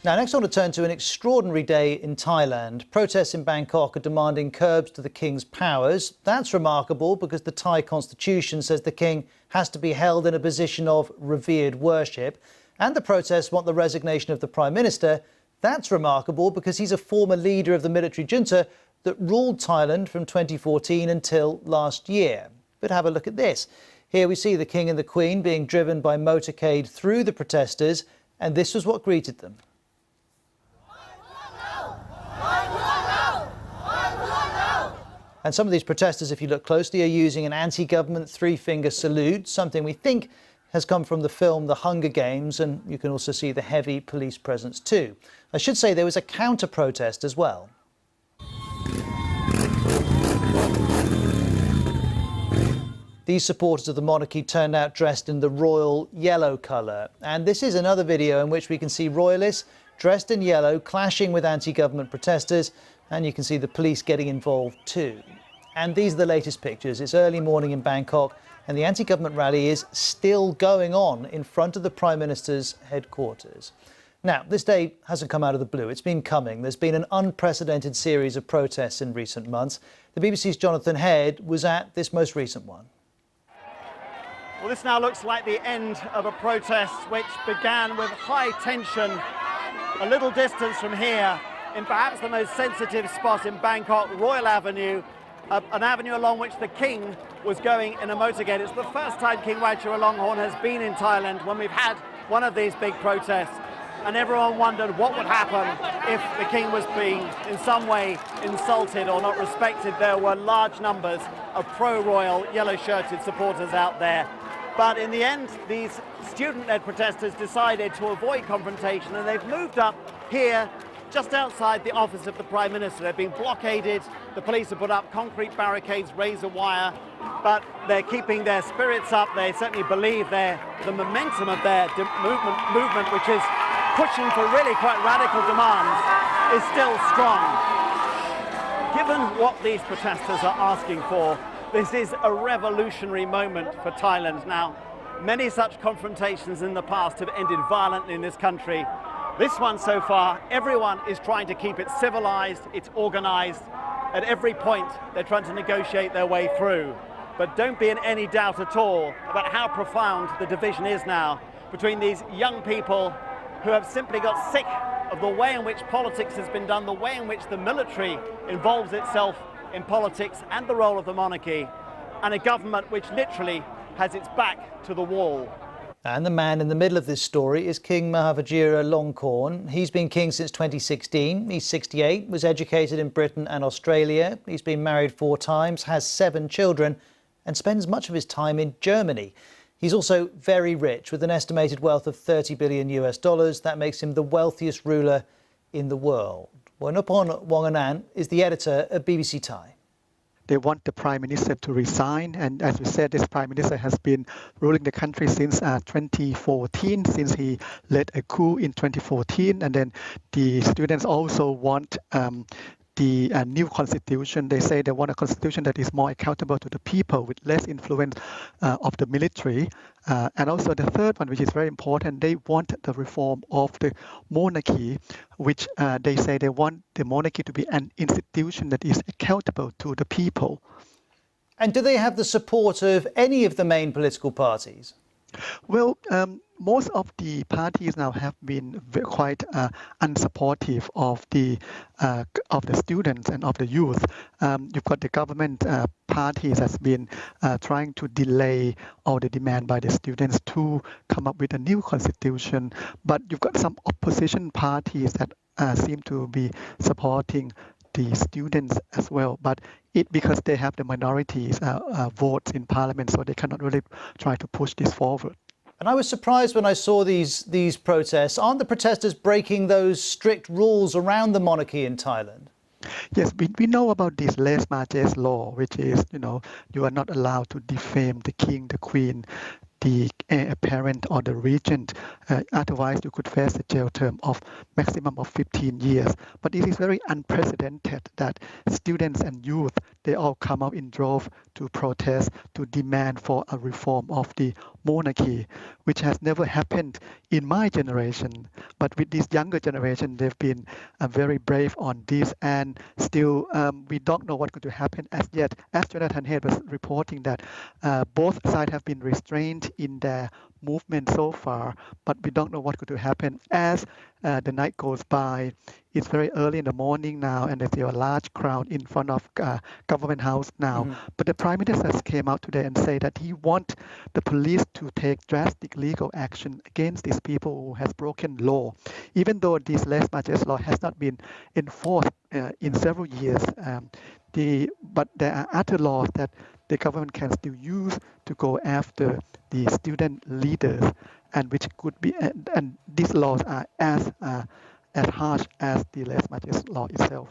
Now, next I want to turn to an extraordinary day in Thailand. Protests in Bangkok are demanding curbs to the king's powers. That's remarkable because the Thai constitution says the king has to be held in a position of revered worship. And the protests want the resignation of the prime minister. That's remarkable because he's a former leader of the military junta that ruled Thailand from 2014 until last year. But have a look at this. Here we see the king and the queen being driven by motorcade through the protesters, and this was what greeted them. And some of these protesters, if you look closely, are using an anti-government three-finger salute, something we think has come from the film The Hunger Games, and you can also see the heavy police presence too. I should say there was a counter-protest as well. These supporters of the monarchy turned out dressed in the royal yellow colour. And this is another video in which we can see royalists dressed in yellow clashing with anti-government protesters, and you can see the police getting involved too. And these are the latest pictures. It's early morning in Bangkok, and the anti-government rally is still going on in front of the Prime Minister's headquarters. Now, this day hasn't come out of the blue. It's been coming. There's been an unprecedented series of protests in recent months. The BBC's Jonathan Head was at this most recent one. Well, this now looks like the end of a protest which began with high tension a little distance from here in perhaps the most sensitive spot in Bangkok, Royal Avenue, an avenue along which the king was going in a motorcade. It's the first time King Vajiralongkorn has been in Thailand when we've had one of these big protests, and everyone wondered what would happen if the king was being in some way insulted or not respected. There were large numbers of pro-royal yellow-shirted supporters out there. But in the end, these student-led protesters decided to avoid confrontation, and they've moved up here just outside the office of the Prime Minister. They've been blockaded, the police have put up concrete barricades, razor wire, but they're keeping their spirits up. They certainly believe the momentum of their movement, which is pushing for really quite radical demands, is still strong. Given what these protesters are asking for, this is a revolutionary moment for Thailand. Now, many such confrontations in the past have ended violently in this country. This one so far, everyone is trying to keep it civilized, it's organized. At every point, they're trying to negotiate their way through. But don't be in any doubt at all about how profound the division is now between these young people who have simply got sick of the way in which politics has been done, the way in which the military involves itself in politics and the role of the monarchy, and a government which literally has its back to the wall. And the man in the middle of this story is King Vajiralongkorn. He's been king since 2016. He's 68, was educated in Britain and Australia. He's been married 4 times, has 7 children, and spends much of his time in Germany. He's also very rich, with an estimated wealth of $30 billion US. That makes him the wealthiest ruler in the world. Wanupon Wanganan is the editor of BBC Thai. They want the prime minister to resign, and as we said, this prime minister has been ruling the country since 2014, since he led a coup in 2014, and then the students also want the new constitution. They say they want a constitution that is more accountable to the people, with less influence of the military. And also the third one, which is very important, they want the reform of the monarchy, which they say they want the monarchy to be an institution that is accountable to the people. And do they have the support of any of the main political parties? Well, most of the parties now have been quite unsupportive of the students and of the youth. You've got the government parties has been trying to delay all the demand by the students to come up with a new constitution. But you've got some opposition parties that seem to be supporting the students as well, but because they have the minorities votes in parliament, so they cannot really try to push this forward. And I was surprised when I saw these protests. Aren't the protesters breaking those strict rules around the monarchy in Thailand? Yes, we know about this lèse majesté law, which is, you are not allowed to defame the king, the queen, the heir apparent or the regent. Otherwise, you could face a jail term of maximum of 15 years. But it is very unprecedented that students and youth, they all come out in droves to protest, to demand for a reform of the monarchy, which has never happened in my generation. But with this younger generation, they've been very brave on this, and still we don't know what's going to happen as yet. As Jonathan Head was reporting that both sides have been restrained in their movement so far, but we don't know what's going to happen as the night goes by. It's very early in the morning now, and there's still a large crowd in front of Government House now. But the Prime Minister came out today and said that he wants the police to take drastic legal action against these people who has broken law, even though this lèse-majesté law has not been enforced in several years. But there are other laws that the government can still use to go after the student leaders, and which could be, and these laws are as harsh as the lèse-majesté law itself.